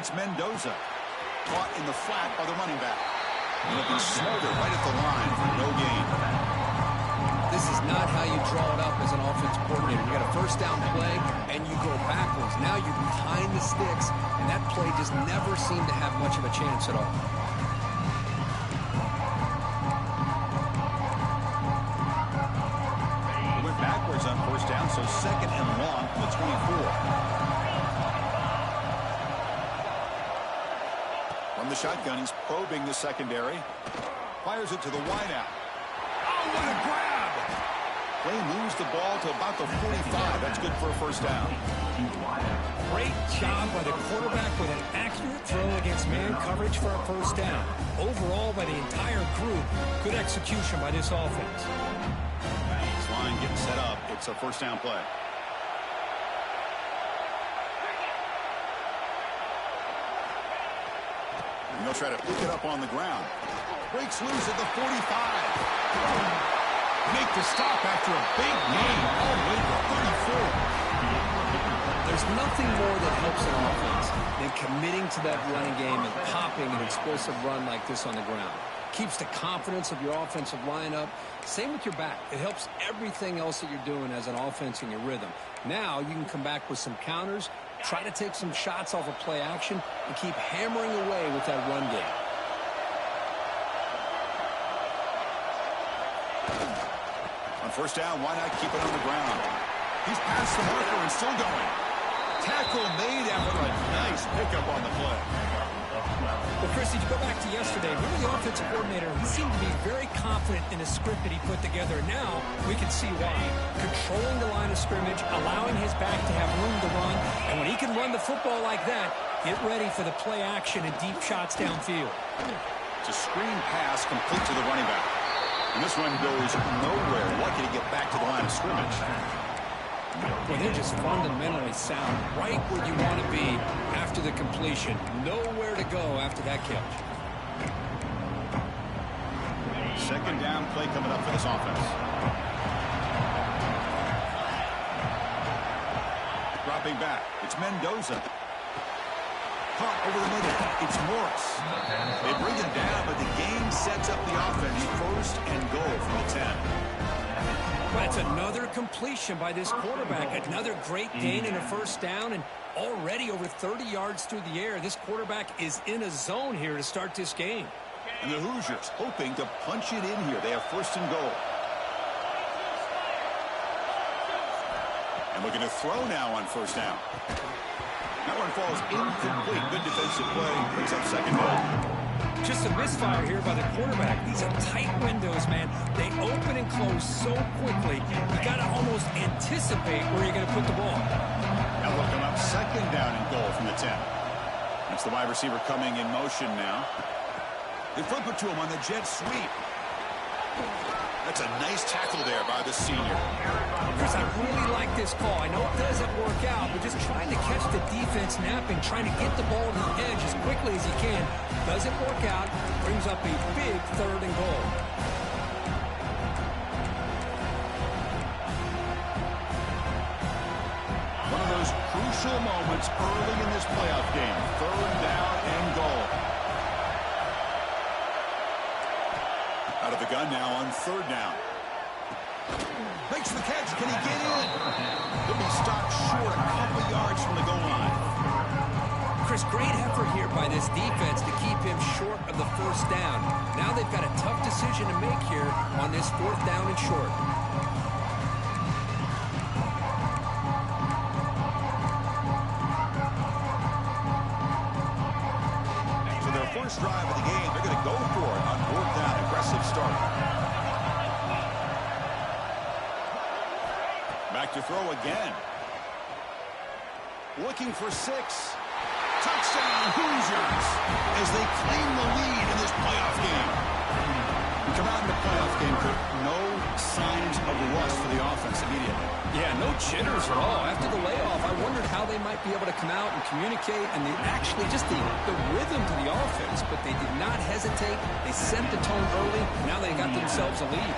It's Mendoza. Caught in the flat by the running back. And it'll be smothered right at the line for no gain. This is not how you draw it up as an offensive coordinator. You got a first down play, and you go backwards. Now you're behind the sticks, and that play just never seemed to have much of a chance at all. He went backwards on first down, so second and long from the 24. From the shotgun, he's probing the secondary. Fires it to the wideout. Oh, what a grab! Play moves the ball to about the 45. That's good for a first down. Great job by the quarterback with an accurate throw against man coverage for a first down. Overall, by the entire group, good execution by this offense. This line getting set up. It's a first down play. And he'll try to pick it up on the ground. Breaks loose at the 45. Make the stop after a big gain all the way to 34. There's nothing more that helps an offense than committing to that running game and popping an explosive run like this on the ground. Keeps the confidence of your offensive lineup. Same with your back. It helps everything else that you're doing as an offense in your rhythm. Now you can come back with some counters, try to take some shots off of play action, and keep hammering away with that run game. On first down, why not keep it on the ground? He's past the marker and still going. Tackle made after a nice pickup on the play. Well, Chris, if you go back to yesterday, really the offensive coordinator, he seemed to be very confident in the script that he put together. Now we can see why. Controlling the line of scrimmage, allowing his back to have room to run, and when he can run the football like that, get ready for the play action and deep shots downfield. It's a screen pass complete to the running back. And this run goes nowhere. Lucky to get back to the line of scrimmage. Well, they're just fundamentally sound. Right where you want to be after the completion. Nowhere to go after that catch. Second down play coming up for this offense. Dropping back. It's Mendoza. Caught over the middle. It's Morris. They bring him down, but the game sets up the offense. First and goal from the 10. That's another completion by this quarterback. Another great gain in a first down, and already over 30 yards through the air. This quarterback is in a zone here to start this game. And the Hoosiers hoping to punch it in here. They have first and goal. And looking to throw now on first down. That one falls incomplete. Good defensive play. Brings up second down. Just a misfire here by the quarterback. These are tight windows, man. They open and close so quickly. You got to almost anticipate where you're going to put the ball. Now looking up second down and goal from the 10. That's the wide receiver coming in motion now. They flip it to him on the jet sweep. That's a nice tackle there by the senior. Chris, I really like this call. I know it doesn't work out, but just trying to catch the defense napping, trying to get the ball to the edge as quickly as he can. Doesn't work out. Brings up a big third and goal. One of those crucial moments early in this playoff game. Third down and goal. Out of the gun now on third down. Makes the catch. Can he get in? He'll be stopped short a couple yards from the goal line. Chris, great effort here by this defense to keep him short of the first down. Now they've got a tough decision to make here on this fourth down and short. So their first drive of the game, they're going to go for it on fourth down. Aggressive start. Back to throw again. Looking for 6. Touchdown Hoosiers as they claim the lead in this playoff game. Come out in the playoff game, Kirk. No signs of rust for the offense immediately. Yeah, no jitters at all. After the layoff, I wondered how they might be able to come out and communicate and actually just the rhythm to the offense, but they did not hesitate. They set the tone early. Now they got themselves a lead.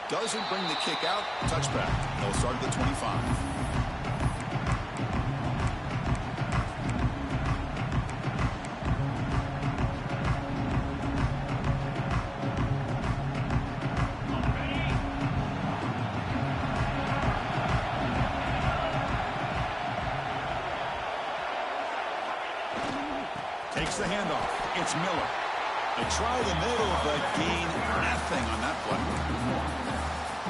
Doesn't bring the kick out. Touchback. They'll start at the 25. Takes the handoff. It's Miller. They try the middle, but gain nothing on that play.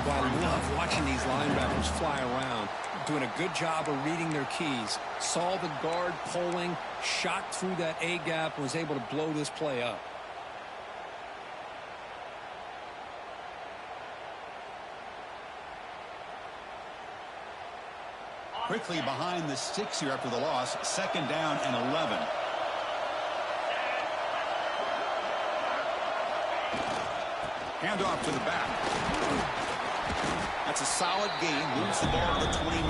Well, I love watching these linebackers fly around, doing a good job of reading their keys. Saw the guard pulling, shot through that A-gap, was able to blow this play up. Quickly behind the sticks here after the loss. 2nd down and 11. Handoff to the back. That's a solid gain. Moves the ball to the 29.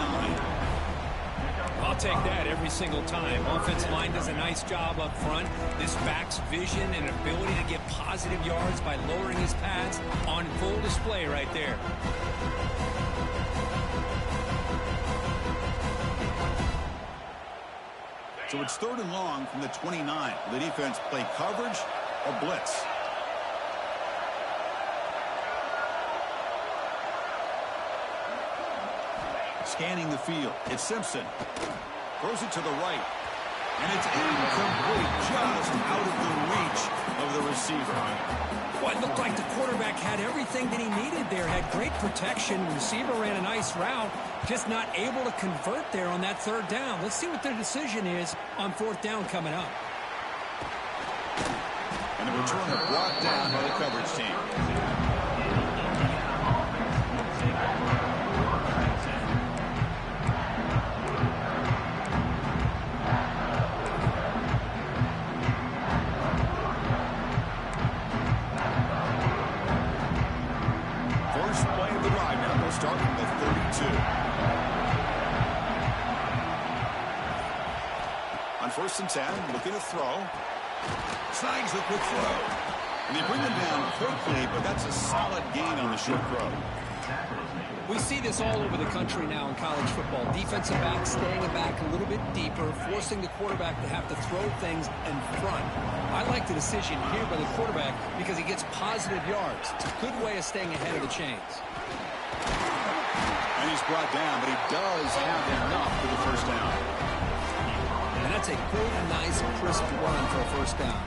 I'll take that every single time. Offensive line does a nice job up front. This back's vision and ability to get positive yards by lowering his pads on full display right there. So it's 3rd and long from the 29. The defense play coverage or blitz. Scanning the field. It's Simpson. Throws it to the right. And it's incomplete, just out of the reach of the receiver. Well, it looked like the quarterback had everything that he needed there. Had great protection. The receiver ran a nice route. Just not able to convert there on that 3rd down. Let's see what their decision is on 4th down coming up. And the returner brought down by the coverage team. Start from the 32. On 1st and 10, looking to throw. Snags the quick throw. And they bring him down quickly, but that's a solid gain on the short throw. We see this all over the country now in college football. Defensive backs staying back a little bit deeper, forcing the quarterback to have to throw things in front. I like the decision here by the quarterback because he gets positive yards. It's a good way of staying ahead of the chains. And he's brought down, but he does have enough for the 1st down. And that's a good, nice, crisp run for a 1st down.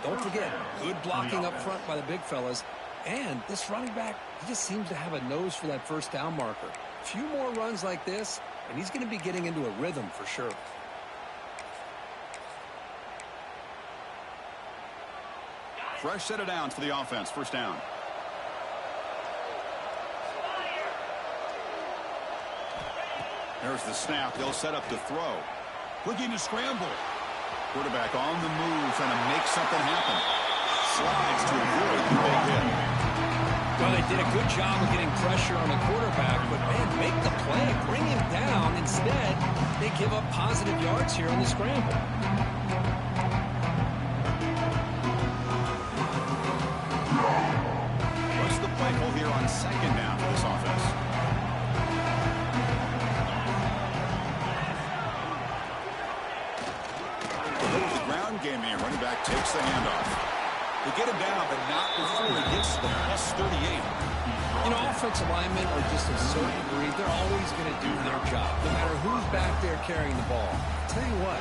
Don't forget, good blocking up front by the big fellas. And this running back, he just seems to have a nose for that 1st down marker. A few more runs like this, and he's going to be getting into a rhythm for sure. Fresh set of downs for the offense. 1st down. There's the snap. They'll set up to throw. Looking to scramble. Quarterback on the move, trying to make something happen. Slides to avoid the big hit. Well, they did a good job of getting pressure on the quarterback, but, man, make the play, bring him down. Instead, they give up positive yards here on the scramble. What's the play call here on 2nd down for this offense? Game here. Running back takes the handoff. They get him down, but not before he gets to the plus 38. You know, offensive linemen are just a certain breed. They're always going to do their job, no matter who's back there carrying the ball. I'll tell you what,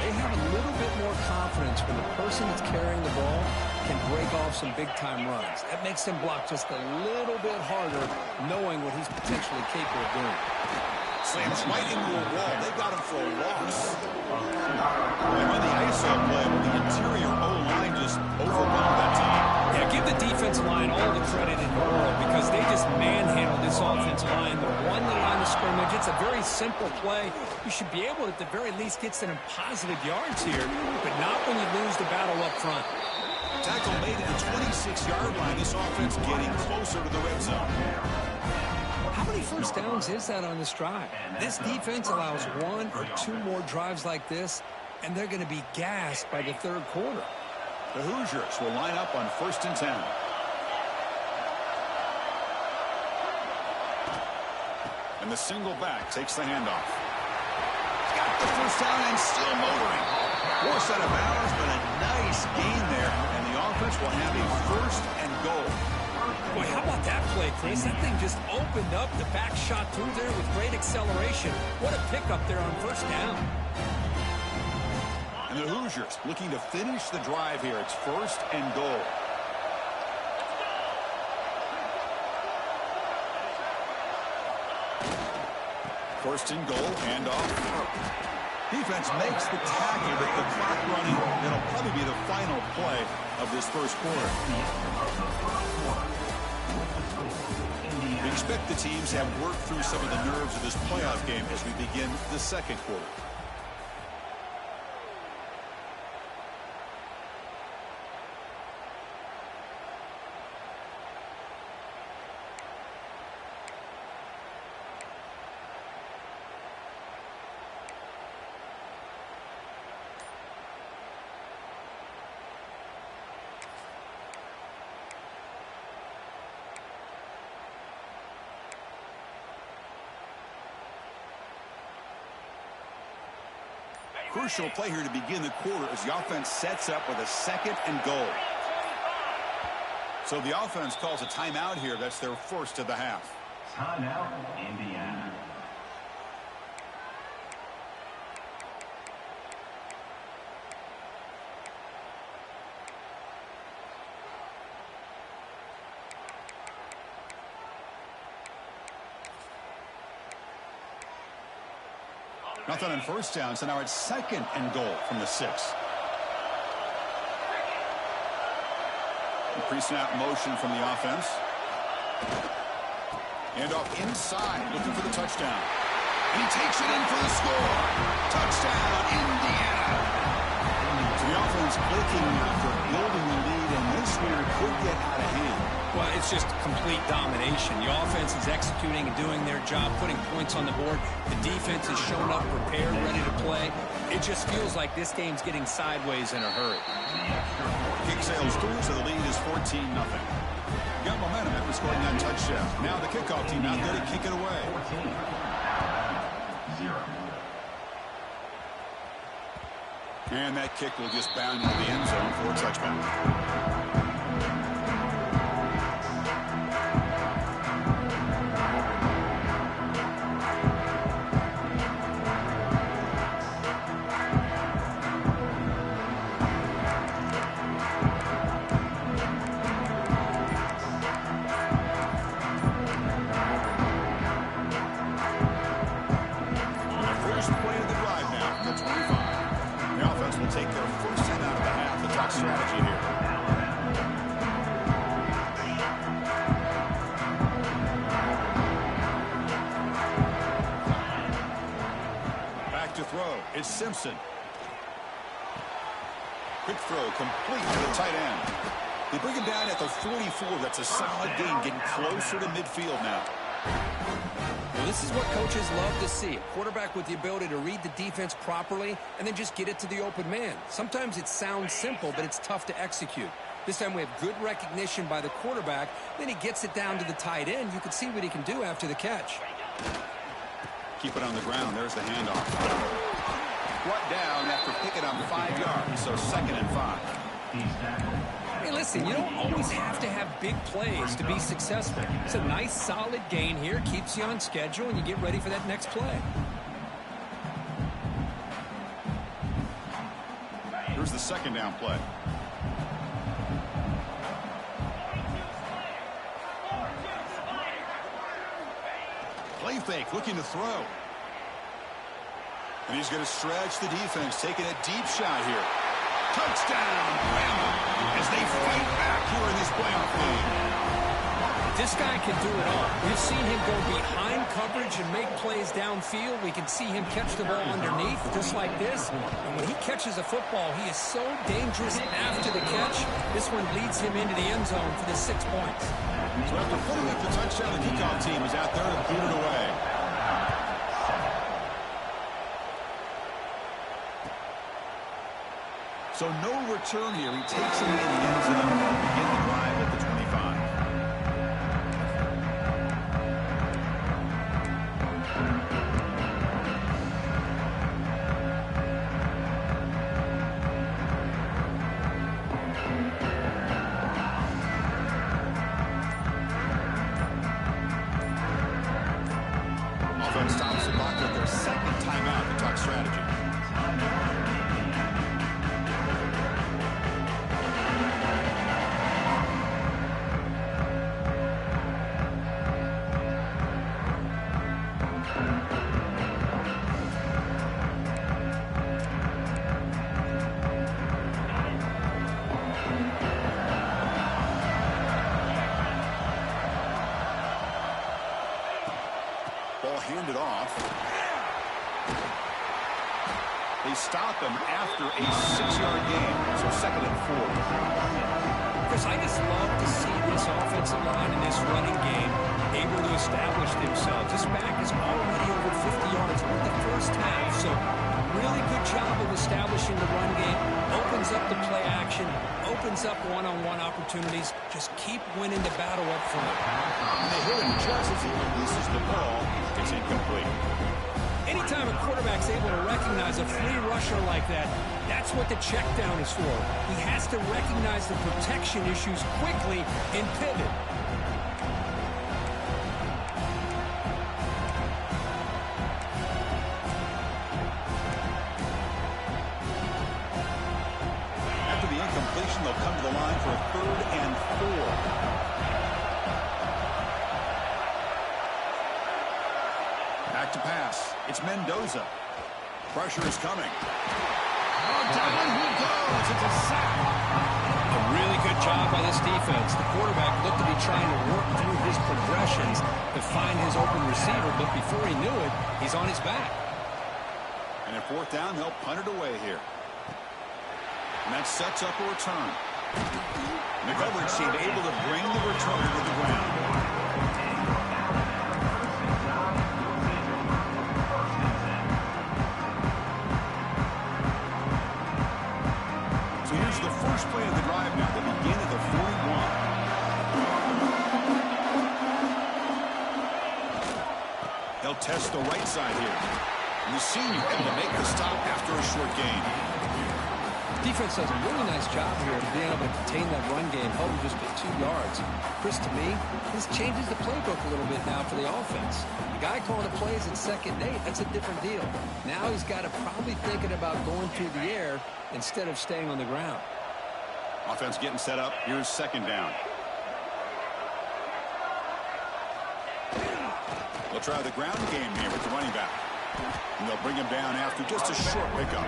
they have a little bit more confidence when the person that's carrying the ball can break off some big-time runs. That makes them block just a little bit harder, knowing what he's potentially capable of doing. Slams right into a wall. They got him for a loss. And when the ISO play, the interior O-line just overwhelmed that team. Yeah, give the defensive line all the credit in the world because they just manhandled this offensive line. They won the line of scrimmage. It's a very simple play. You should be able to, at the very least, get some positive yards here, but not when you lose the battle up front. Tackle made at the 26-yard line. This offense getting closer to the red zone. How many 1st downs is that on this drive? This defense allows 1 or 2 more drives like this, and they're going to be gassed by the 3rd quarter. The Hoosiers will line up on 1st and 10. And the single back takes the handoff. Got the first down and still motoring. Forced out of bounds, but a nice gain there. And the offense will have a first and goal. Boy, how about that play, Chris? That thing just opened up. The back shot through there with great acceleration. What a pickup there on first down. And the Hoosiers looking to finish the drive here. It's first and goal. First and goal, handoff. Defense makes the tackle with the clock running. It'll probably be the final play of this first quarter. We expect the teams have worked through some of the nerves of this playoff game as we begin the second quarter. Crucial play here to begin the quarter as the offense sets up with a second and goal. So the offense calls a timeout here. That's their first of the half. Timeout, Indiana. Nothing on first down, so now it's second and goal from the 6. Pre-snap motion from the offense. And off inside, looking for the touchdown. And he takes it in for the score. Touchdown, Indiana. So the offense clicking after building the lead, and this here could get out of hand. Well, it's just complete domination. The offense is executing and doing their job, putting points on the board. The defense has shown up, prepared, ready to play. It just feels like this game's getting sideways in a hurry. Kick sails through, so the lead is 14-0. Got momentum after scoring that touchdown. Now the kickoff team out there to kick it away. 14-0. And that kick will just bound into the end zone for a touchback. Take their first 10 out of the half. The top strategy here. Back to throw. It's Simpson. Quick throw complete to the tight end. They bring him down at the 44. That's a solid gain, getting closer to midfield now. Well, this is what coaches love to see. A quarterback with the ability to read the defense properly and then just get it to the open man. Sometimes it sounds simple, but it's tough to execute. This time we have good recognition by the quarterback. Then he gets it down to the tight end. You can see what he can do after the catch. Keep it on the ground. There's the handoff. Brought down after picking up 5 yards, so 2nd and 5. Hey, listen, you don't always have to have big plays to be successful. It's a nice, solid gain here. Keeps you on schedule, and you get ready for that next play. Here's the second down play. Play fake, looking to throw. And he's going to stretch the defense, taking a deep shot here. Touchdown, Bama, as they fight back here in this playoff game. This guy can do it all. We've seen him go behind coverage and make plays downfield. We can see him catch the ball underneath, just like this. And when he catches a football, he is so dangerous after the catch. This one leads him into the end zone for the 6 points. So after putting up the touchdown, the kickoff team is out there to boot it away. So no return here. He takes it in the end zone and begin the drive at the 25. stops the clock with their second timeout to talk strategy. Ball handed off. They stop him after a 6-yard gain. So 2nd and 4. Chris, I just love to see this offensive line in this running game able to establish themselves. This back is already over 50 yards in the first half. So really good job of establishing the run game. Opens up the play action. Opens up one-on-one opportunities. Just keep winning the battle up front. And they hit him just as he releases the ball. It's incomplete. Anytime a quarterback's able to recognize a free rusher like that, that's what the check down is for. He has to recognize the protection issues quickly and pivot. After the incompletion, they'll come to the line for a 3rd and 4. Back to pass. It's Mendoza. Pressure is coming. Oh, down he goes. It's a sack. A really good job by this defense. The quarterback looked to be trying to work through his progressions to find his open receiver, but before he knew it, he's on his back. And at 4th down, they'll punt it away here. And that sets up a return. And the coverage seemed able to bring the returner to the ground. So here's the first play of the drive now. They begin at the 41. They'll test the right side here. And the senior able to make the stop after a short gain. Defense does a really nice job here of being able to contain that run game, held him just at 2 yards. Chris, to me, this changes the playbook a little bit now for the offense. The guy calling the plays at 2nd and 8, that's a different deal. Now he's got to probably thinking about going through the air instead of staying on the ground. Offense getting set up. Here's 2nd down. They'll try the ground game here with the running back. And they'll bring him down after just a short pickup.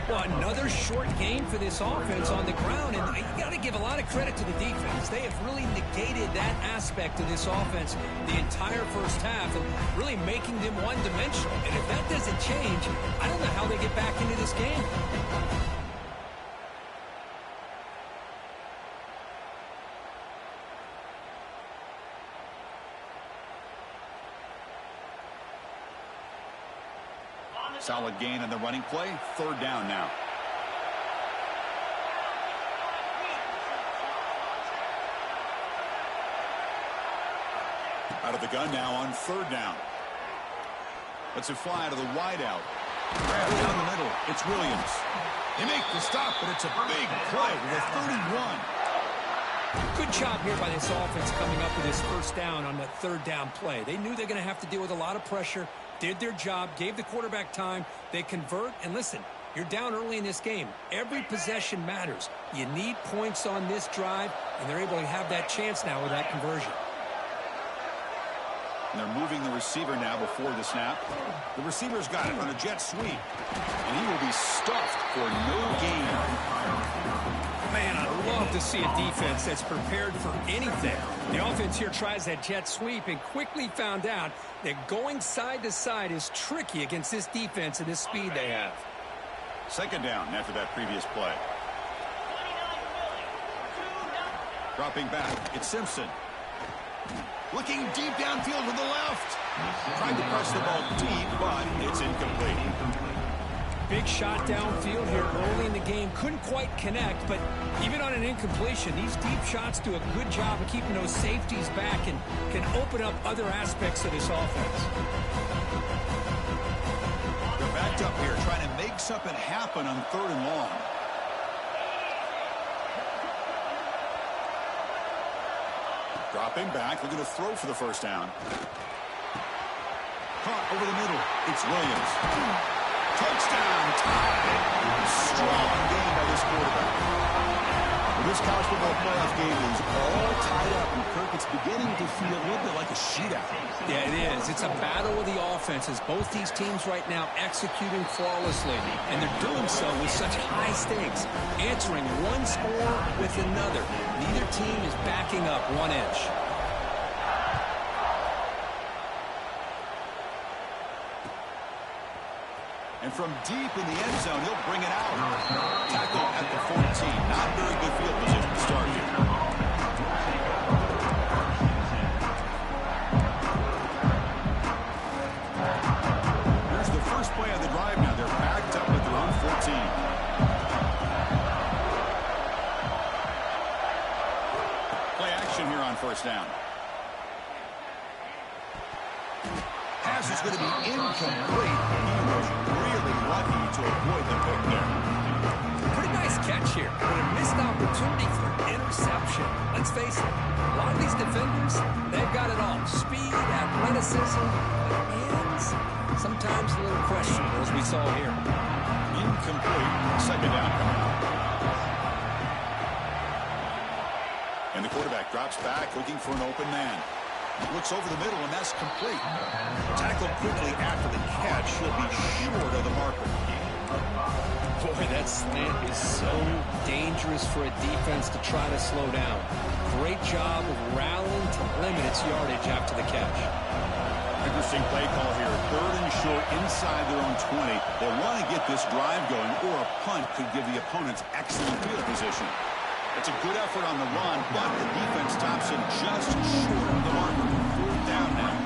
Well, another short game for this offense on the ground, and you got to give a lot of credit to the defense. They have really negated that aspect of this offense the entire first half and really making them one-dimensional. And if that doesn't change, I don't know how they get back into this game. Solid gain on the running play. 3rd down now. Out of the gun now on 3rd down. Lets it fly to the wideout. Grab down the middle. It's Williams. They make the stop, but it's a big play with a 31. Good job here by this offense coming up with this 1st down on the 3rd down play. They knew they're going to have to deal with a lot of pressure, did their job, gave the quarterback time. They convert, and listen, you're down early in this game. Every possession matters. You need points on this drive, and they're able to have that chance now with that conversion. And they're moving the receiver now before the snap. The receiver's got it on a jet sweep. And he will be stuffed for no gain. Man, I love to see a defense that's prepared for anything. The offense here tries that jet sweep and quickly found out that going side to side is tricky against this defense and this speed they have. 2nd down after that previous play. Dropping back, it's Simpson. Looking deep downfield to the left. Tried to press the ball deep, but it's incomplete. Big shot downfield here early in the game. Couldn't quite connect, but even on an incompletion, these deep shots do a good job of keeping those safeties back and can open up other aspects of this offense. They're backed up here, trying to make something happen on 3rd and long. Dropping back, looking to throw for the 1st down. Caught over the middle. It's Williams. Touchdown, tied. Strong game by this quarterback. Well, this college football playoff game is all tied up, and Kirk, it's beginning to feel a little bit like a shootout. Yeah, it is. It's a battle of the offenses. Both these teams right now executing flawlessly, and they're doing so with such high stakes, answering one score with another. Neither team is backing up 1 inch. And from deep in the end zone, he'll bring it out. Tackle at the 14. Not very good field position to start here. Here's the first play of the drive now. They're backed up at their own 14. Play action here on first down. Pass is going to be incomplete. He was really lucky to avoid the pick there. Pretty nice catch here, but a missed opportunity for interception. Let's face it, a lot of these defenders, they've got it all. Speed, athleticism, but hands, sometimes a little questionable, as we saw here. Incomplete. Second down coming up. And the quarterback drops back, looking for an open man. Looks over the middle, and that's complete. Tackled quickly after the catch. He'll be short of the marker. Boy, that slant is so dangerous for a defense to try to slow down. Great job of rallying to limit its yardage after the catch. Interesting play call here. 3rd and short inside their own 20. They want to get this drive going, or a punt could give the opponents excellent field position. It's a good effort on the run, but the defense stops him just short of the marker. 4th down now.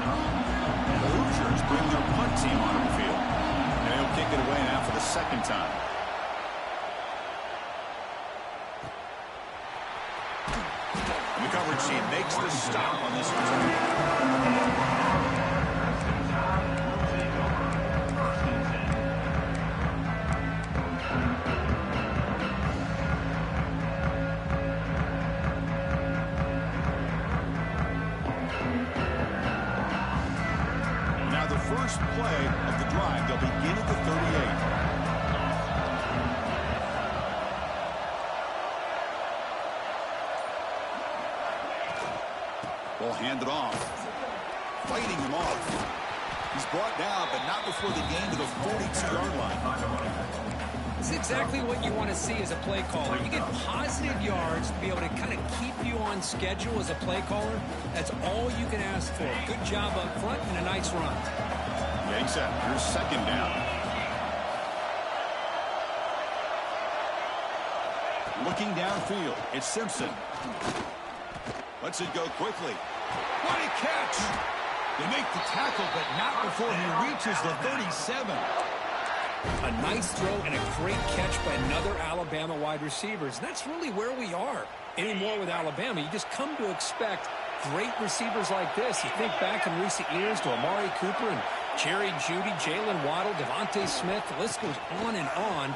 And the Hoosiers bring their punt team onto the field. And he'll kick it away now for the 2nd time. And the coverage team makes the stop on this return. First play of the drive. They'll begin at the 38. Ball handed off. Fighting him off. He's brought down, but not before the gain to the 42-yard line. It's exactly what you want to see as a play caller. You get positive yards to be able to kind of keep you on schedule as a play caller. That's all you can ask for. Good job up front and a nice run. Getting set. Here's 2nd down. Looking downfield. It's Simpson. Lets it go quickly. What a catch! They make the tackle, but not before he reaches the 37. A nice throw and a great catch by another Alabama wide receiver. And that's really where we are anymore with Alabama. You just come to expect great receivers like this. You think back in recent years to Amari Cooper and Jerry Jeudy, Jalen Waddle, Devontae Smith. The list goes on and on.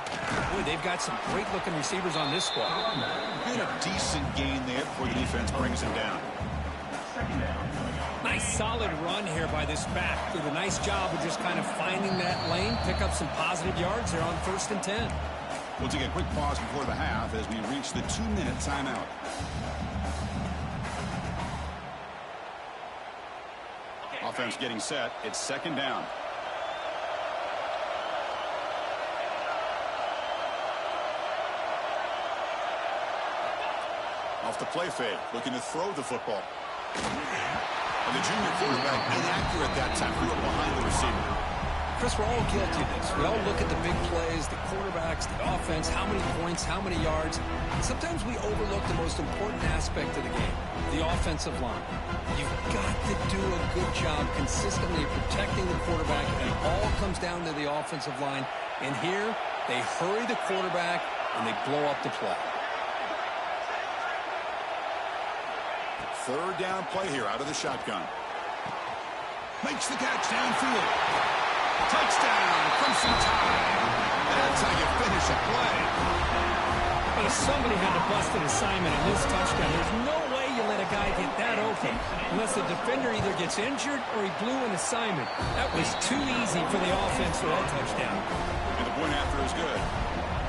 Boy, they've got some great-looking receivers on this squad. Been a decent gain there before the defense brings him down. Nice solid run here by this back. Did a nice job of just kind of finding that lane, pick up some positive yards there on 1st and 10. We'll take a quick pause before the half as we reach the 2-minute timeout. Offense getting set. It's 2nd down. Off the play fake, looking to throw the football. And the junior quarterback inaccurate that time. Threw it behind the receiver. Chris, we're all guilty of this. We all look at the big plays, the quarterbacks, the offense, how many points, how many yards. And sometimes we overlook the most important aspect of the game, the offensive line. You've got to do a good job consistently protecting the quarterback, and it all comes down to the offensive line. And here, they hurry the quarterback, and they blow up the play. 3rd down play here out of the shotgun. Makes the catch downfield. Touchdown, Crimson Tide. That's how you finish a play. Well, somebody had to bust an assignment in this touchdown. There's no way you let a guy get that open unless the defender either gets injured or he blew an assignment. That was too easy for the offense for that touchdown. And the point after is good.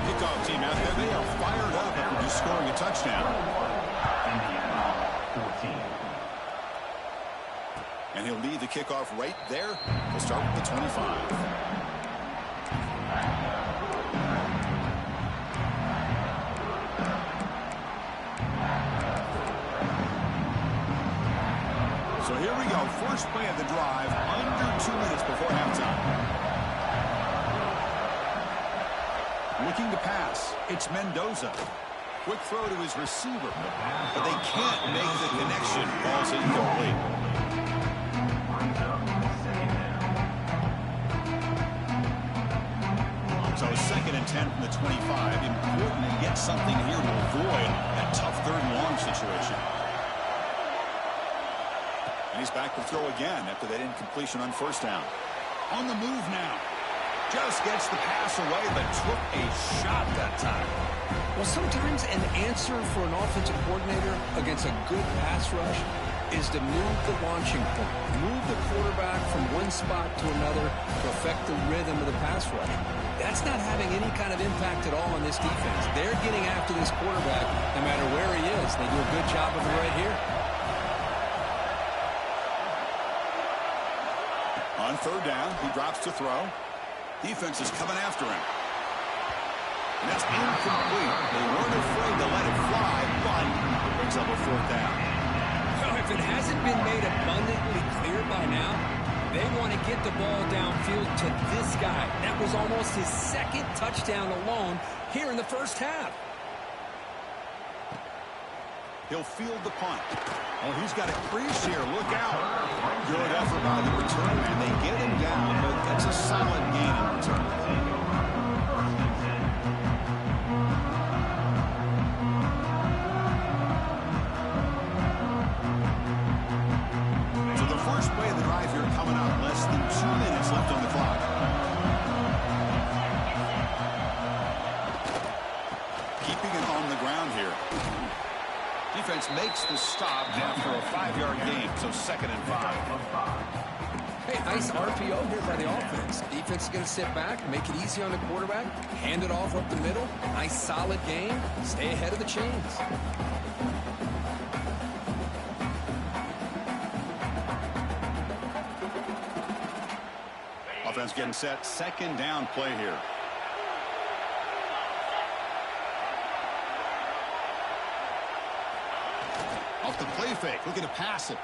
Kickoff team out there, they are fired up after just scoring a touchdown. Indiana, 14. And he'll lead the kickoff right there. He'll start with the 25. So here we go. First play of the drive, under 2 minutes before halftime. Looking to pass. It's Mendoza. Quick throw to his receiver. But they can't make the connection. Ball's incomplete. So 2nd and 10 from the 25. Important to get something here to avoid that tough 3rd and long situation. And he's back to throw again after that incompletion on 1st down. On the move now. Just gets the pass away, but took a shot that time. Well, sometimes an answer for an offensive coordinator against a good pass rush is to move the launching point. Move the quarterback from one spot to another to affect the rhythm of the pass rush. That's not having any kind of impact at all on this defense. They're getting after this quarterback no matter where he is. They do a good job of it right here. On 3rd down, he drops to throw. Defense is coming after him. And that's incomplete. They weren't afraid to let it fly, but it brings up a 4th down. Well, if it hasn't been made abundantly clear by now, they want to get the ball downfield to this guy. That was almost his 2nd touchdown alone here in the 1st half. He'll field the punt. Oh, he's got a crease here. Look out. Good effort by the return man. They get him down, but that's a solid gain in return. So the first play of the drive here coming up. Less than 2 minutes left on the clock. Keeping it on the ground here. Defense makes the stop after a 5-yard gain, so 2nd and 5. Hey, nice RPO here by the offense. Defense is going to sit back, make it easy on the quarterback, hand it off up the middle. Nice solid game. Stay ahead of the chains. Offense getting set. 2nd down play here. Off the play fake, looking to pass it.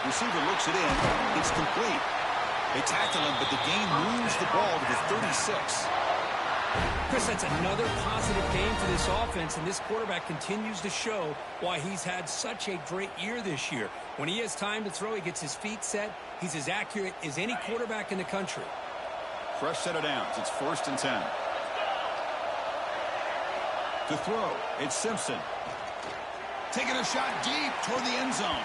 Receiver looks it in. It's complete. They tackle him, but the gain moves the ball to the 36. Chris, that's another positive game for this offense, and this quarterback continues to show why he's had such a great year this year. When he has time to throw, he gets his feet set. He's as accurate as any quarterback in the country. Fresh set of downs. It's 1st and 10. To throw, it's Simpson. Taking a shot deep toward the end zone.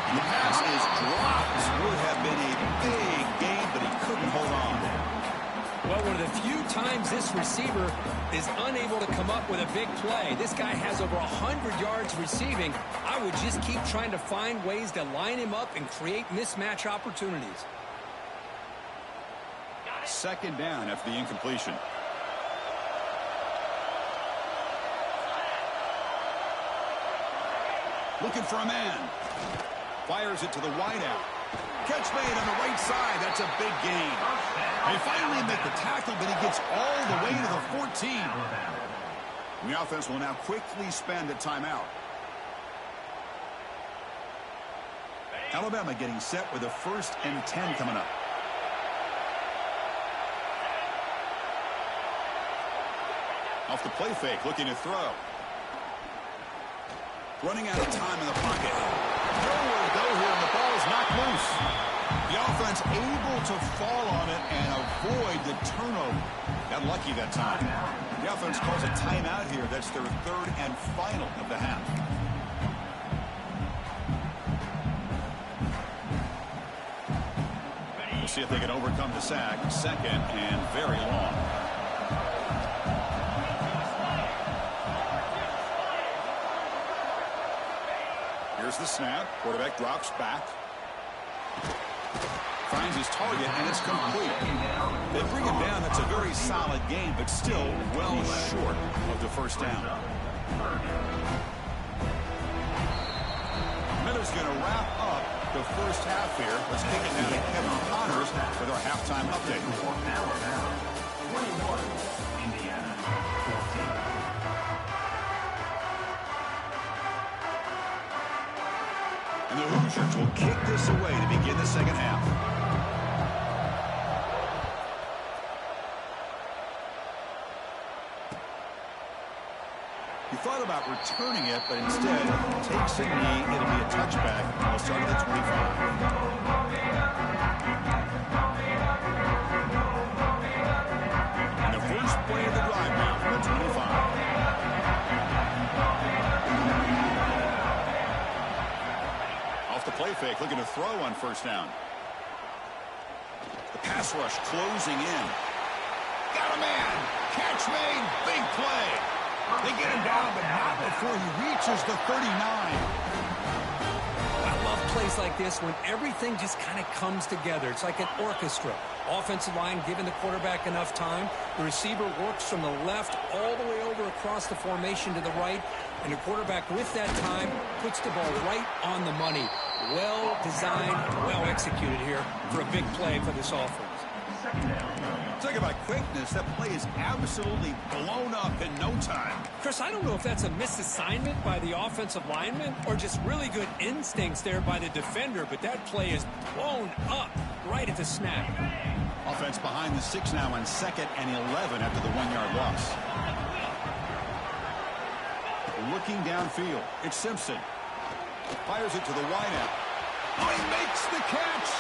And the pass is dropped. This would have been a big gain, but he couldn't hold on. Well, one of the few times this receiver is unable to come up with a big play. This guy has over 100 yards receiving. I would just keep trying to find ways to line him up and create mismatch opportunities. 2nd down after the incompletion. Looking for a man. Fires it to the wideout. Catch made on the right side. That's a big gain. They finally make the tackle, but he gets all the way to the 14. And the offense will now quickly spend a timeout. Alabama getting set with a 1st and 10 coming up. Off the play fake, looking to throw. Running out of time in the pocket. Nowhere to go here, and the ball is knocked loose. The offense able to fall on it and avoid the turnover. Got lucky that time. The offense calls a timeout here. That's their 3rd and final of the half. We'll see if they can overcome the sack. 2nd and very long. Here's the snap. Quarterback drops back. Finds his target, and it's complete. They bring him down. That's a very solid game, but still well short of the first down. Miller's going to wrap up the first half here. Let's kick it down to Kevin Connors with our halftime update. Indiana. And the Hoosiers will kick this away to begin the second half. He thought about returning it, but instead takes a knee. It'll be a touchback. We'll start at the 25. And the first play of the drive now from the 25. Off the play fake, looking to throw on first down. The pass rush closing in. Got a man. Catch made. Big play. They get him down, but not before he reaches the 39. I love plays like this when everything just kind of comes together. It's like an orchestra. Offensive line giving the quarterback enough time. The receiver works from the left all the way over across the formation to the right. And the quarterback with that time puts the ball right on the money. Well designed, well executed here for a big play for this offense. Talk about quickness. That play is absolutely blown up in no time. Chris, I don't know if that's a misassignment by the offensive lineman or just really good instincts there by the defender, but that play is blown up right at the snap. Offense behind the 6 now on 2nd and 11 after the 1-yard loss. Looking downfield, it's Simpson. Fires it to the wideout. Oh, he makes the catch.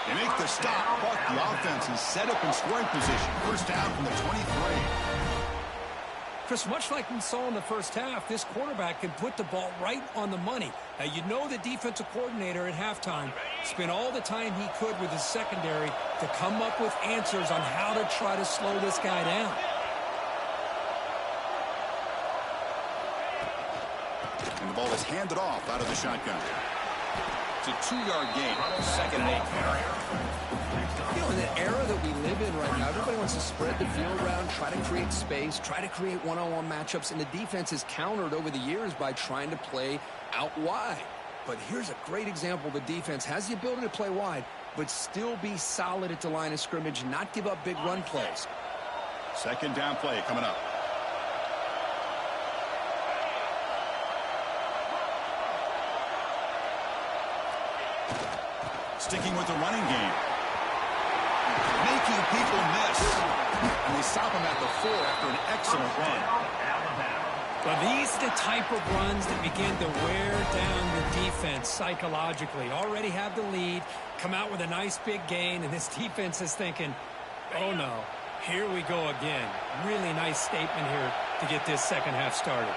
They make the stop, but the offense is set up in scoring position. First down from the 23. Chris, much like we saw in the first half, this quarterback can put the ball right on the money. Now, you know the defensive coordinator at halftime spent all the time he could with his secondary to come up with answers on how to try to slow this guy down. And the ball is handed off out of the shotgun. It's a 2-yard gain. 2nd and 8. You know, in the era that we live in right now, everybody wants to spread the field around, try to create space, try to create one-on-one matchups, and the defense is countered over the years by trying to play out wide. But here's a great example. The defense has the ability to play wide, but still be solid at the line of scrimmage, not give up big run plays. 2nd down play coming up. Sticking with the running game. Making people miss. And they stop him at the 4 after an excellent run. Well, these are the type of runs that begin to wear down your defense psychologically. Already have the lead, come out with a nice big gain, and this defense is thinking, oh no, here we go again. Really nice statement here to get this second half started.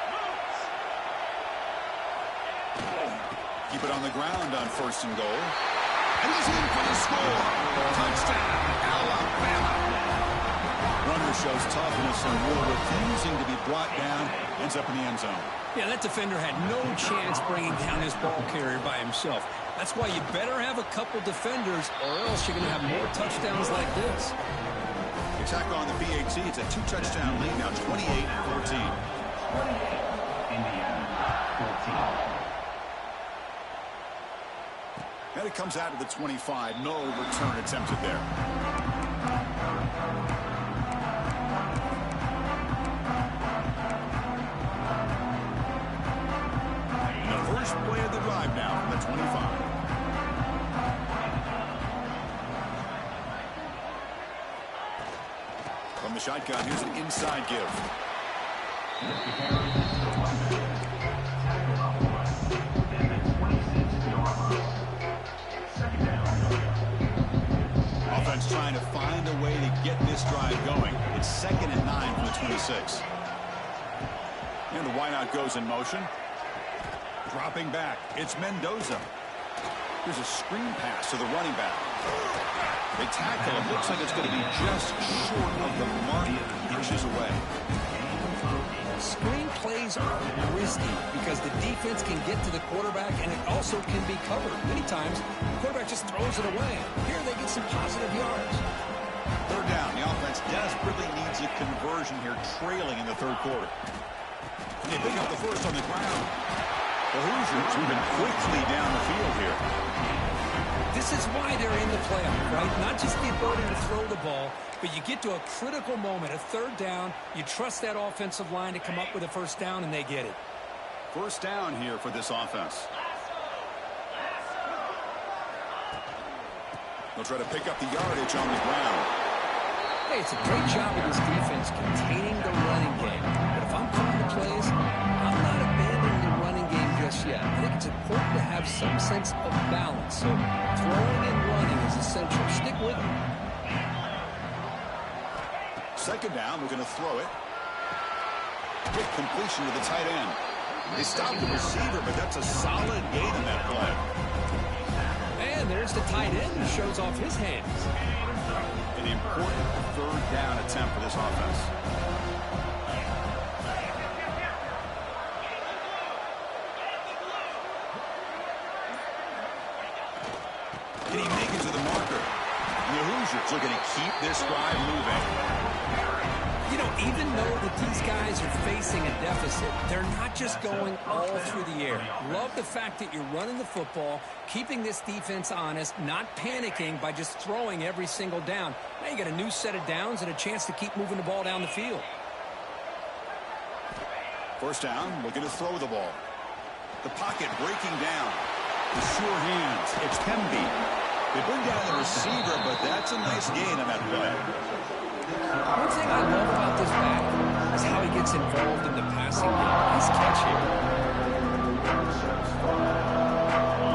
Keep it on the ground on 1st and goal. And he's in for the score. Touchdown, Alabama. Runner shows toughness and will, refusing to be brought down. Ends up in the end zone. Yeah, that defender had no chance bringing down his ball carrier by himself. That's why you better have a couple defenders, or else you're going to have more touchdowns like this. Attack on the PAT. It's a 2-touchdown lead now, 28-14. Indiana. 14. And it comes out of the 25. No return attempted there. The first play of the drive now from the 25. From the shotgun, here's an inside give. Offense trying to find a way to get this drive going. It's 2nd and 9 from the 26. And the wideout goes in motion. Dropping back. It's Mendoza. Here's a screen pass to the running back. They tackle him. Looks like it's going to be just short of the mark. Inches away. Screen plays are risky because the defense can get to the quarterback, and it also can be covered. Many times, the quarterback just throws it away. Here they get some positive yards. Third down. The offense desperately needs a conversion here, trailing in the third quarter. They pick up the first on the ground. The Hoosiers moving quickly down the field here. This is why they're in the playoff, right? Not just the ability to throw the ball, but you get to a critical moment, a third down. You trust that offensive line to come up with a first down, and they get it. First down here for this offense. They'll try to pick up the yardage on the ground. Hey, it's a great job of this defense containing the running game. But if I'm calling the plays, I'm not abandoning the running game just yet. I think it's important to have some sense of balance. So throwing and running is essential. Stick with them. Second down, we're going to throw it. Quick completion to the tight end. They stopped the receiver, but that's a solid gain in that play. And there's the tight end who shows off his hands. An important third down attempt for this offense. Can he make it to the marker? And the Hoosiers are going to keep this drive moving. You know, even though that these guys are facing a deficit, they're not just going all through the air. Love the fact that you're running the football, keeping this defense honest, not panicking by just throwing every single down. Now you got a new set of downs and a chance to keep moving the ball down the field. First down, looking to throw the ball. The pocket breaking down. The sure hands. It's Pemby. They bring down the receiver, but that's a nice gain on that play. One thing I love about this back is how he gets involved in the passing game. Nice catch here.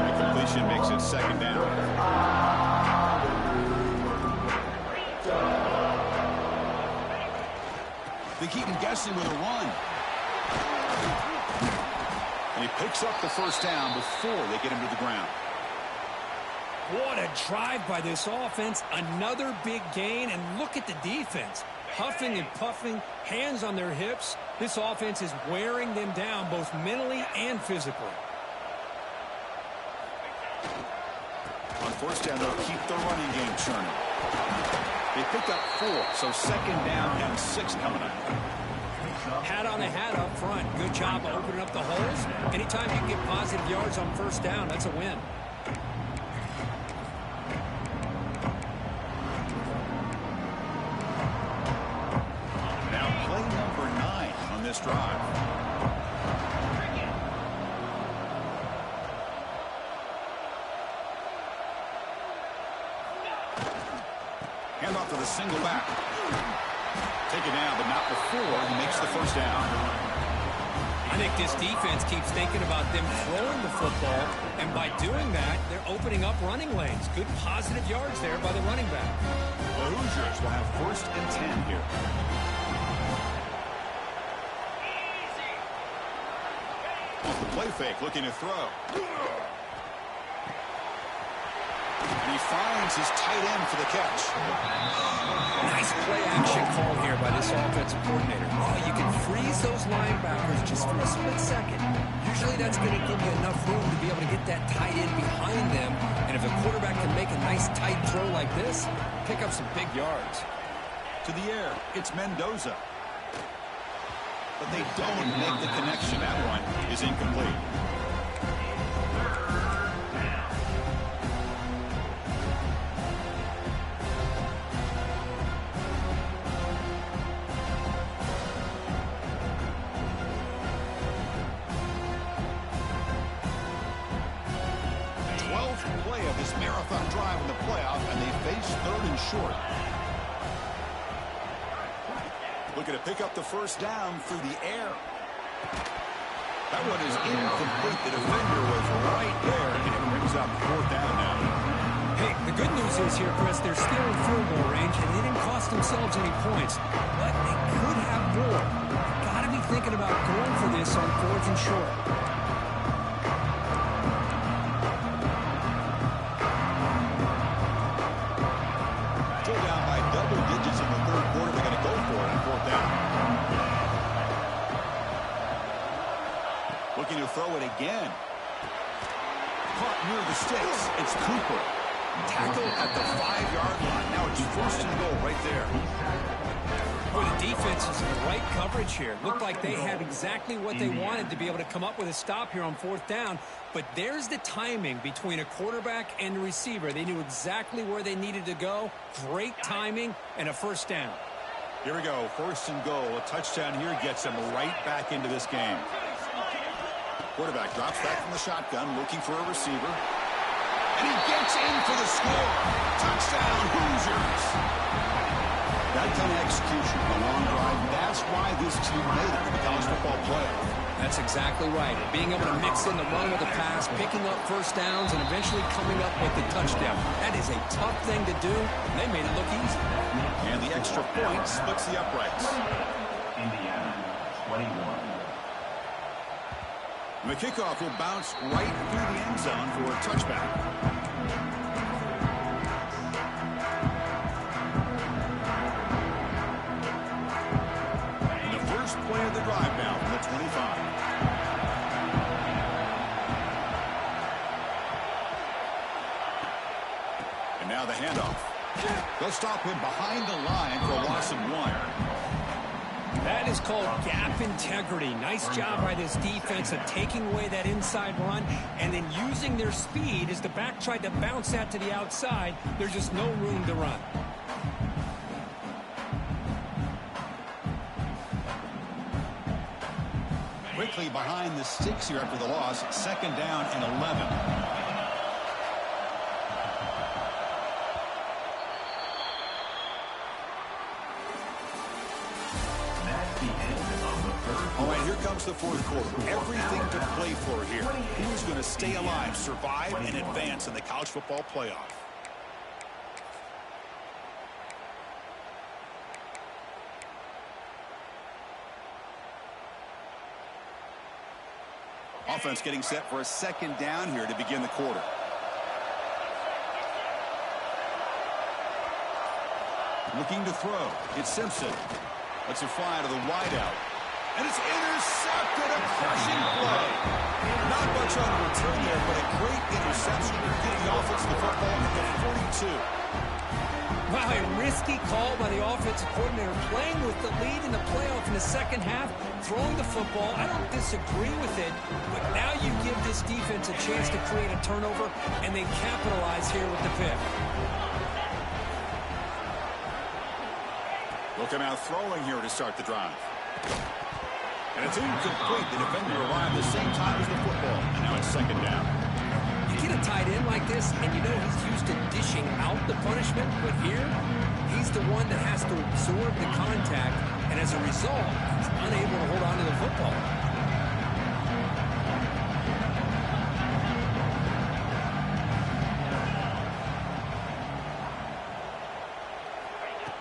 The completion makes it second down. They keep him guessing with a run. And he picks up the first down before they get him to the ground. What a drive by this offense. Another big gain, and look at the defense. Huffing and puffing, hands on their hips. This offense is wearing them down both mentally and physically. On first down, they'll keep the running game churning. They pick up 4, so second down and 6 coming up. Hat on a hat up front. Good job of opening up the holes. Anytime you can get positive yards on first down, that's a win. This drive. Hand off to the single back. Take it down, but not before he makes the first down. I think this defense keeps thinking about them throwing the football, and by doing that, they're opening up running lanes. Good positive yards there by the running back. The Hoosiers will have first and 10 here. Off the play fake, looking to throw. And he finds his tight end for the catch. Nice play action call here by this offensive coordinator. Oh, you can freeze those linebackers just for a split second. Usually that's going to give you enough room to be able to get that tight end behind them. And if a quarterback can make a nice tight throw like this, pick up some big yards. To the air, it's Mendoza. But they don't make the connection. That one is incomplete. Play of this marathon drive in the playoff, and they face third and short. Looking to pick up the first down through the air. That one is incomplete. The defender was right there, and it brings up fourth down now. Hey, the good news is here, Chris, they're still in field goal range, and they didn't cost themselves any points. But they could have more. Got to be thinking about going for this on fourth and short. again. Caught near the sticks. It's Cooper. Tackled at the 5-yard line. Now it's first and goal right there. Boy, the defense is in the right coverage here. Looked like they had exactly what they wanted to be able to come up with a stop here on 4th down. But there's the timing between a quarterback and the receiver. They knew exactly where they needed to go. Great timing and a first down. Here we go. First and goal. A touchdown here gets them right back into this game. Quarterback drops back from the shotgun, looking for a receiver. And he gets in for the score. Touchdown, Hoosiers. That kind of execution, a long drive, that's why this team made it in the college football playoff. That's exactly right. And being able to mix in the run with the pass, picking up first downs, and eventually coming up with the touchdown. That is a tough thing to do. They made it look easy. And the extra point splits the uprights. Indiana, 21. The kickoff will bounce right through the end zone for a touchback. And the first play of the drive now from the 25. And now the handoff. They'll stop him behind the line for a loss of 1. That is called gap integrity. Nice job by this defense of taking away that inside run and then using their speed as the back tried to bounce that to the outside. There's just no room to run. Quickly behind the sticks here after the loss. 2nd down and 11. All right, here comes the 4th quarter. Everything to play for here. Who's going to stay alive, survive, and advance in the college football playoff? Offense getting set for a 2nd down here to begin the quarter. Looking to throw. It's Simpson. Lets it fly to the wideout. And it's intercepted, a crushing play. Not much on the return there, but a great interception to get the offense the football at the 42. Wow, a risky call by the offensive coordinator, playing with the lead in the playoff in the 2nd half, throwing the football. I don't disagree with it, but now you give this defense a chance to create a turnover, and they capitalize here with the pick. Looking out throwing here to start the drive. And it's incomplete. The defender arrived the same time as the football. And now it's 2nd down. You get a tight end like this, and you know he's used to dishing out the punishment. But here, he's the one that has to absorb the contact. And as a result, he's unable to hold on to the football.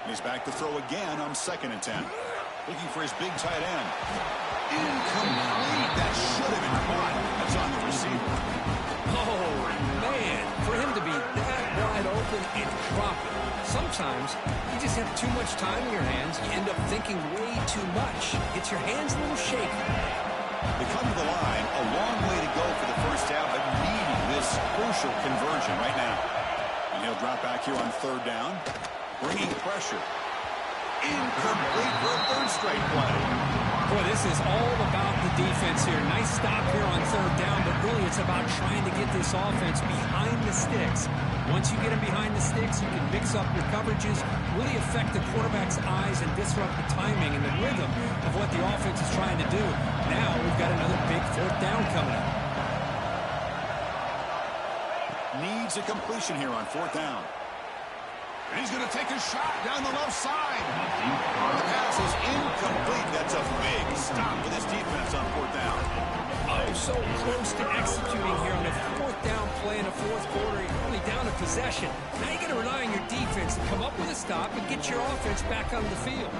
He's back to throw again on 2nd and 10. Looking for his big tight end. Incomplete. That should have been caught. That's on the receiver. Oh, man. For him to be that wide open and drop it. Sometimes you just have too much time in your hands. You end up thinking way too much. Gets your hands a little shaky. They come to the line. A long way to go for the first down, but needing this crucial conversion right now. And he'll drop back here on 3rd down. Bringing pressure. Incomplete for a 3rd straight play. Boy, this is all about the defense here. Nice stop here on 3rd down, but really it's about trying to get this offense behind the sticks. Once you get them behind the sticks, you can mix up your coverages, really affect the quarterback's eyes and disrupt the timing and the rhythm of what the offense is trying to do. Now we've got another big 4th down coming up. Needs a completion here on 4th down. And he's going to take a shot down the left side. The pass is incomplete. That's a big stop for this defense on 4th down. Oh, so close to executing here on a 4th down play in the 4th quarter. You're only down a possession. Now you got to rely on your defense to come up with a stop and get your offense back on the field.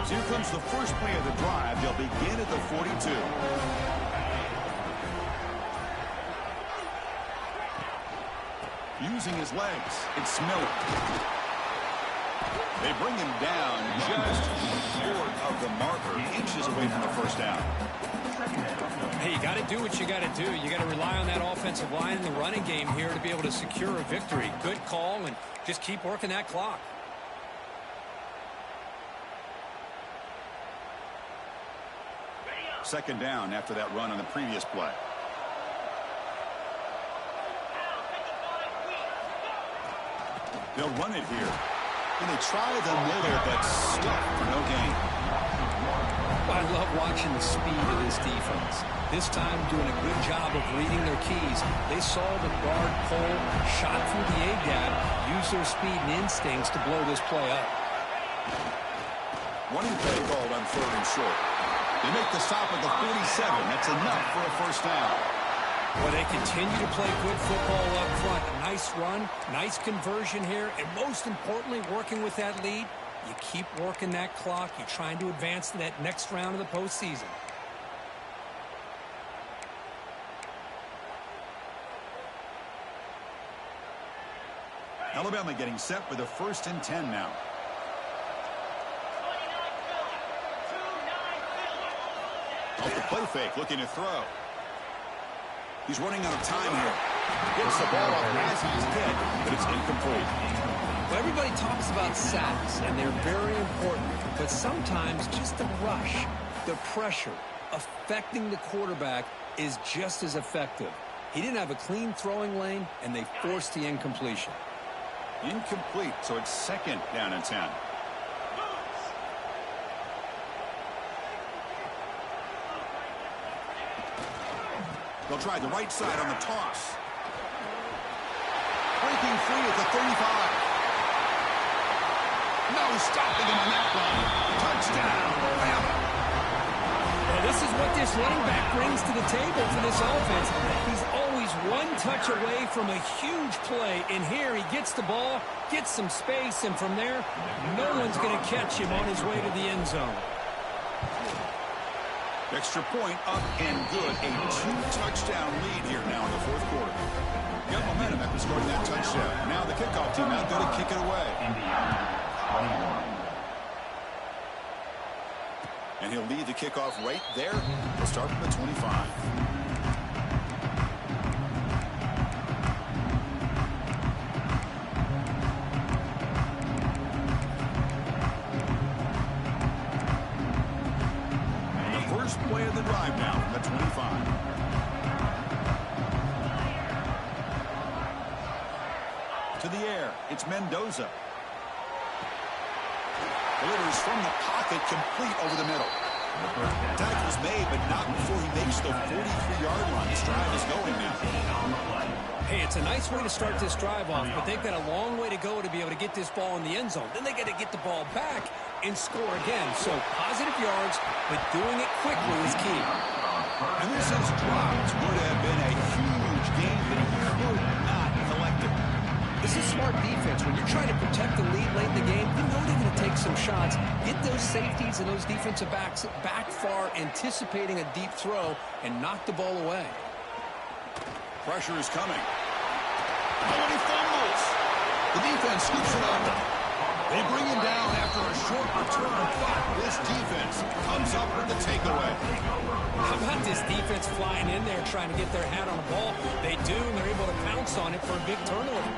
So here comes the first play of the drive. They'll begin at the 42. Using his legs, it's Miller. They bring him down just short of the marker, inches away from a first down. Hey, you got to do what you got to do. You got to rely on that offensive line and the running game here to be able to secure a victory. Good call, and just keep working that clock. Second down after that run on the previous play. They'll run it here. And they try the middle, but stuck for no gain. I love watching the speed of this defense. This time doing a good job of reading their keys. They saw the guard pull, shot through the A-gap, used their speed and instincts to blow this play up. Running play called on 3rd and short. They make the stop at the 47. That's enough for a first down. Well, they continue to play good football up front. A nice run, nice conversion here, and most importantly, working with that lead, you keep working that clock. You're trying to advance to that next round of the postseason. Alabama getting set with a 1st and 10 now. Off the play fake, looking to throw. He's running out of time here. Gets the ball off as he's hit, but it's incomplete. Well, everybody talks about sacks, and they're very important. But sometimes just the rush, the pressure, affecting the quarterback is just as effective. He didn't have a clean throwing lane, and they forced the incompletion. Incomplete, so it's 2nd down and 10. They'll try the right side on the toss. Breaking free at the 35. No stopping him on that one. Touchdown, Alabama. Well, this is what this running back brings to the table for this offense. He's always one touch away from a huge play, and here he gets the ball, gets some space, and from there, no one's going to catch him on his way to the end zone. Extra point up and good. A 2-touchdown lead here now in the 4th quarter. Got momentum after scoring that touchdown. Now the kickoff team out there to kick it away. Indiana, 21. And he'll lead the kickoff right there. He'll start from the 25. First play of the drive now from the 25. To the air, it's Mendoza. Delivers from the pocket, complete over the middle. Tackle's made, but not before he makes the 43-yard line. This drive is going now. Hey, it's a nice way to start this drive off, but they've got a long way to go to be able to get this ball in the end zone. Then they got to get the ball back and score again. So positive yards, but doing it quickly is key. And this is dropped. Would have been a huge game, but he could not collect it. This is smart defense. When you're trying to protect the lead late in the game, you know they're going to take some shots. Get those safeties and those defensive backs back far, anticipating a deep throw, and knock the ball away. Pressure is coming. Oh, and he fumbles. The defense scoops it up. They bring him down after a short return, but this defense comes up with the takeaway. How about this defense flying in there trying to get their hat on the ball? They do, and they're able to pounce on it for a big turnover.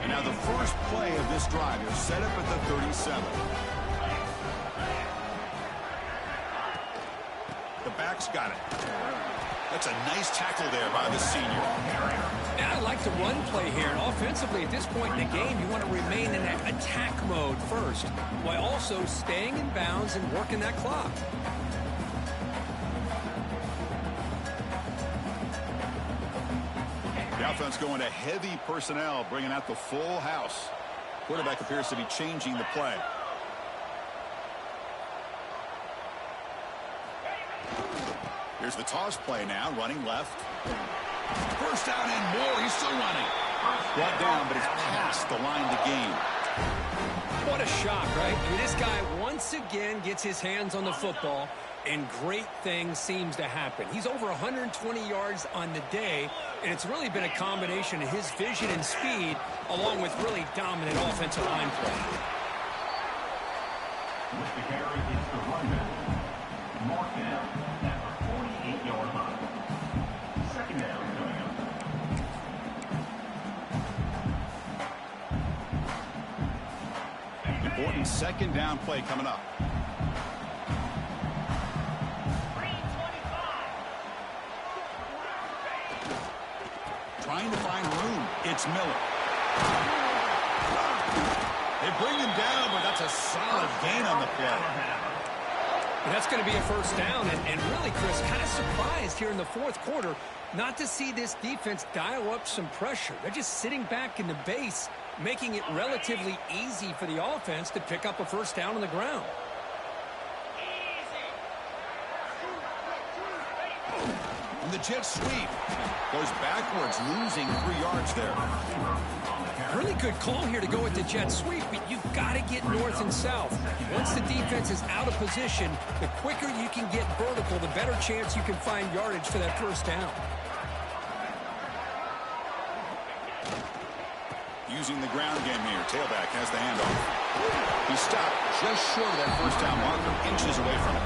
And now the first play of this drive is set up at the 37. The back's got it. That's a nice tackle there by the senior. And I like the run play here. And offensively, at this point in the game, you want to remain in that attack mode first, while also staying in bounds and working that clock. The offense going to heavy personnel, bringing out the full house. Quarterback appears to be changing the play. Here's the toss play now, running left. First down and more. He's still running. Brought down, but it's past the line to gain. What a shock, right? I mean, this guy once again gets his hands on the football, and great things seems to happen. He's over 120 yards on the day, and it's really been a combination of his vision and speed along with really dominant offensive line play. With the carry, it's the runback. Mark down at the 48-yard line. Second down coming up. Important second down play coming up. Trying to find room. It's Miller. They bring him down, but that's a solid gain on the play. And that's going to be a first down, and really, Chris, kind of surprised here in the fourth quarter not to see this defense dial up some pressure. They're just sitting back in the base, making it relatively easy for the offense to pick up a first down on the ground. And the jet sweep goes backwards, losing 3 yards there. Really good call here to go with the jet sweep, but you've got to get north and south. Once the defense is out of position, the quicker you can get vertical, the better chance you can find yardage for that first down. Using the ground game here. Tailback has the handoff. He stopped just short of that first down marker, inches away from it.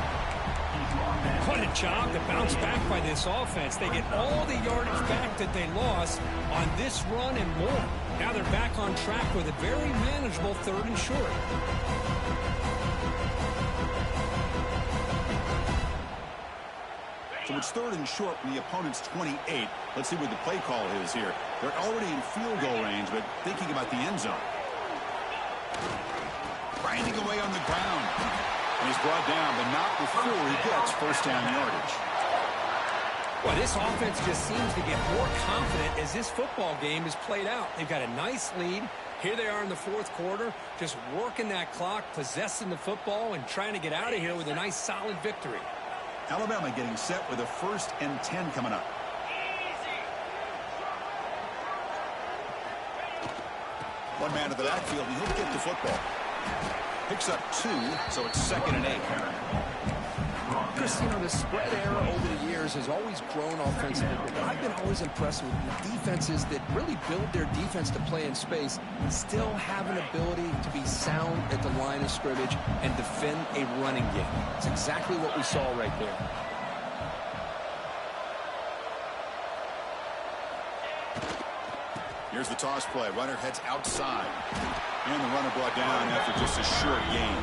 What a job to bounce back by this offense. They get all the yardage back that they lost on this run and more. Now they're back on track with a very manageable third and short. So it's third and short from the opponent's 28. Let's see what the play call is here. They're already in field goal range, but thinking about the end zone. Grinding away on the ground. And he's brought down, but not before he gets first down yardage. Well, this offense just seems to get more confident as this football game is played out. They've got a nice lead. Here they are in the fourth quarter, just working that clock, possessing the football, and trying to get out of here with a nice, solid victory. Alabama getting set with a 1st and 10 coming up. One man to the backfield, and he'll get the football. Picks up 2, so it's 2nd and 8. Chris, you know, the spread era over the years has always grown offensively, but I've been always impressed with the defenses that really build their defense to play in space, still have an ability to be sound at the line of scrimmage and defend a running game. It's exactly what we saw right there. Here's the toss play. Runner heads outside. And the runner brought down after just a short gain.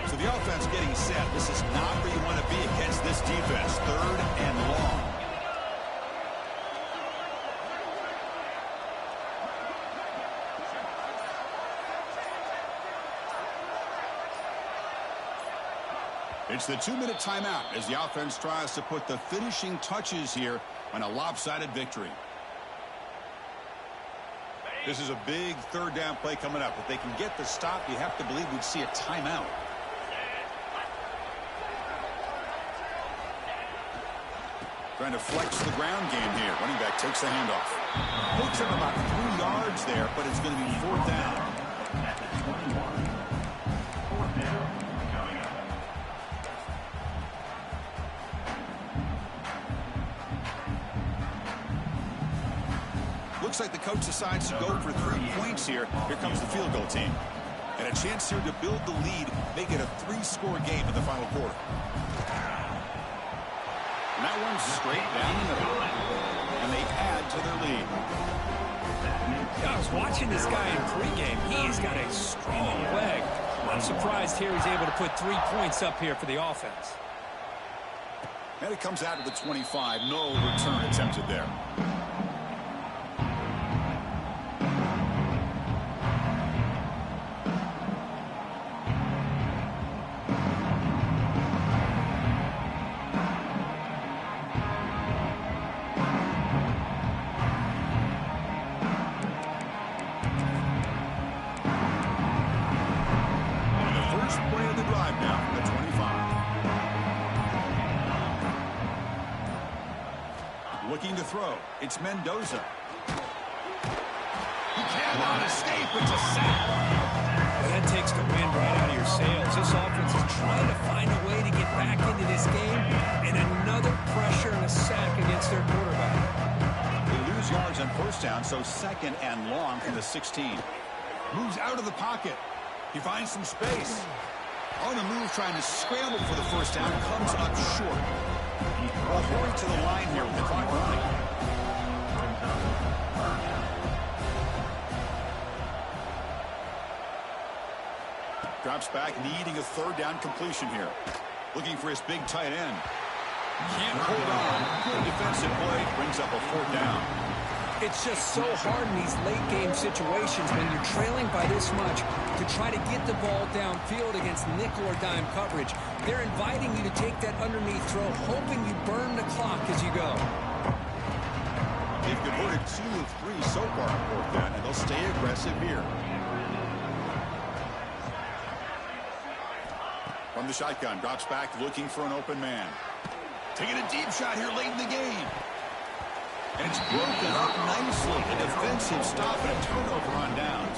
So the offense getting set. This is not where you want to be against this defense. 3rd and long. It's the 2-minute timeout as the offense tries to put the finishing touches here on a lopsided victory. This is a big 3rd down play coming up. If they can get the stop, you have to believe we'd see a timeout. Trying to flex the ground game here. Running back takes the handoff. Picks up about 3 yards there, but it's going to be 4th down. At the 21. 4th down coming up. Looks like the coach decides to go for 3 points here. Here comes the field goal team. And a chance here to build the lead, make it a 3-score game in the final quarter. And that one's straight down the middle. And they add to their lead. I was watching this guy in pregame. He's got a strong leg. I'm surprised here he's able to put 3 points up here for the offense. And it comes out to the 25. No return attempted there. throw. It's Mendoza. He cannot escape. It's a sack. Well, that takes the wind right out of your sails. This offense is trying to find a way to get back into this game, and another pressure and a sack against their quarterback. They lose yards on first down, so second and long from the 16. Moves out of the pocket. He finds some space. On the move, trying to scramble for the first down, comes up short. Well, hurry to the line here with the clock running. Drops back, needing a third down completion here. Looking for his big tight end. Can't hold on. Good defensive play. Brings up a fourth down. It's just so hard in these late-game situations when you're trailing by this much to try to get the ball downfield against nickel or dime coverage. They're inviting you to take that underneath throw, hoping you burn the clock as you go. They've converted 2 of 3 so far on fourth down, and they'll stay aggressive here. From the shotgun, drops back, looking for an open man. Taking a deep shot here late in the game. And it's broken up nicely. A defensive stop and a turnover on downs.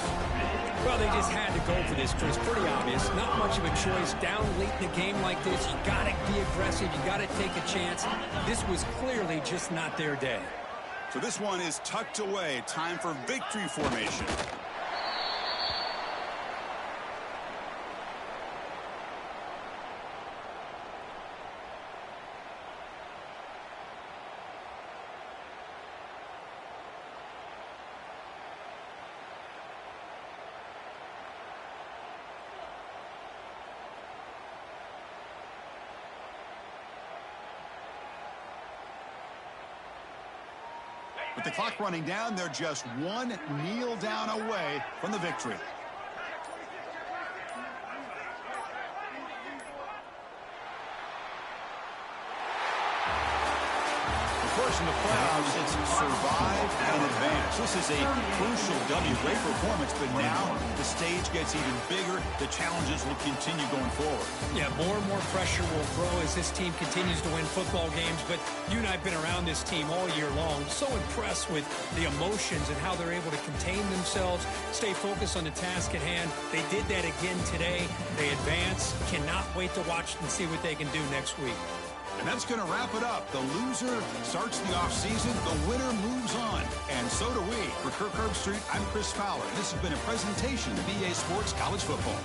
Well, they just had to go for this, Chris. Pretty obvious. Not much of a choice. Down late in a game like this, you got to be aggressive. You got to take a chance. This was clearly just not their day. So this one is tucked away. Time for victory formation. With the clock running down, they're just one kneel down away from the victory. Of course, in the playoffs, it's survive and advance. This is a crucial W. Great performance, but now the stage gets even bigger. The challenges will continue going forward. Yeah, more and more pressure will grow as this team continues to win football games. But you and I have been around this team all year long. So impressed with the emotions and how they're able to contain themselves, stay focused on the task at hand. They did that again today. They advance. Cannot wait to watch and see what they can do next week. And that's going to wrap it up. The loser starts the offseason. The winner moves on. And so do we. For Kirk Herbstreit, I'm Chris Fowler. This has been a presentation of EA Sports College Football.